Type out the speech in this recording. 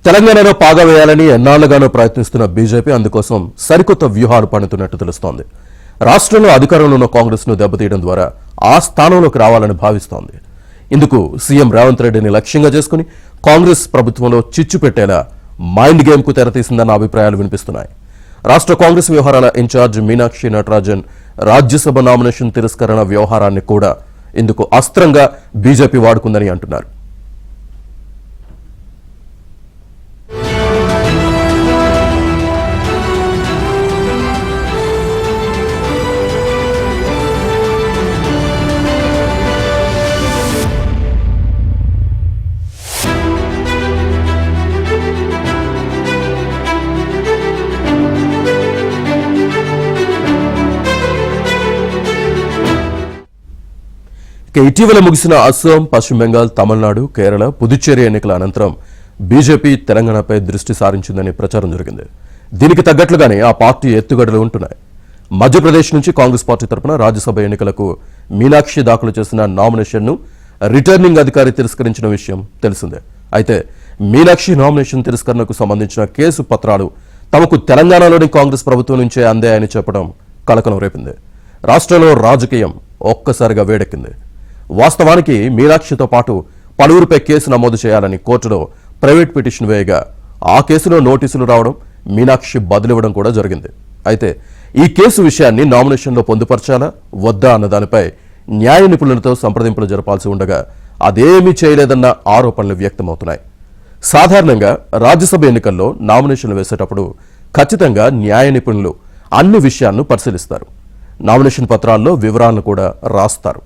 తెలంగాణలో పాగా వేయాలని ఎన్నాళ్లుగానో ప్రయత్నిస్తున్న బీజేపీ అందుకోసం సరికొత్త వ్యూహాలు పన్నుతున్నట్టు తెలుస్తోంది. రాష్ట్రంలో అధికారంలో ఉన్న కాంగ్రెస్ ను దెబ్బతీయడం ద్వారా ఆ స్థానంలోకి రావాలని భావిస్తోంది. ఇందుకు సీఎం రేవంత్ రెడ్డిని లక్ష్యంగా చేసుకుని కాంగ్రెస్ ప్రభుత్వంలో చిచ్చు పెట్టేలా మైండ్ గేమ్ కు తెరతీసిందన్న అభిప్రాయాలు వినిపిస్తున్నాయి. రాష్ట్ర కాంగ్రెస్ వ్యవహారాల ఇన్ఛార్జ్ మీనాక్షి నటరాజన్ రాజ్యసభ నామినేషన్ తిరస్కరణ వ్యవహారాన్ని కూడా ఇందుకు అస్త్రంగా బీజేపీ వాడుకుందని అంటున్నారు. ఇటీవల ముగిసిన అస్సాం, పశ్చిమ బెంగాల్, తమిళనాడు, కేరళ, పుదుచ్చేరి ఎన్నికల అనంతరం బీజేపీ తెలంగాణపై దృష్టి సారించిందని ప్రచారం జరిగింది. దీనికి తగ్గట్లుగానే ఆ పార్టీ ఎత్తుగడలు ఉంటున్నాయి. మధ్యప్రదేశ్ నుంచి కాంగ్రెస్ పార్టీ తరఫున రాజ్యసభ ఎన్నికలకు మీనాక్షి దాఖలు చేసిన నామినేషన్ను రిటర్నింగ్ అధికారి తిరస్కరించిన విషయం తెలిసిందే. అయితే మీనాక్షి నామినేషన్ తిరస్కరణకు సంబంధించిన కేసు పత్రాలు తమకు తెలంగాణలోని కాంగ్రెస్ ప్రభుత్వం నుంచే అందాయని చెప్పడం కలకలం రేపింది. రాష్ట్రంలో రాజకీయం ఒక్కసారిగా వేడెక్కింది. వాస్తవానికి మీనాక్షితో పాటు పలువురిపై కేసు నమోదు చేయాలని కోర్టులో ప్రైవేట్ పిటిషన్ వేయగా ఆ కేసులో నోటీసులు రావడం, మీనాక్షి బదిలివ్వడం కూడా జరిగింది. అయితే ఈ కేసు విషయాన్ని నామినేషన్లో పొందుపరచాలా వద్దా అన్న దానిపై న్యాయ నిపుణులతో సంప్రదింపులు జరపాల్సి ఉండగా అదేమీ చేయలేదన్న ఆరోపణలు వ్యక్తమవుతున్నాయి. సాధారణంగా రాజ్యసభ ఎన్నికల్లో నామినేషన్లు వేసేటప్పుడు ఖచ్చితంగా న్యాయ నిపుణులు అన్ని విషయాలను పరిశీలిస్తారు. నామినేషన్ పత్రాల్లో వివరాలను కూడా రాస్తారు.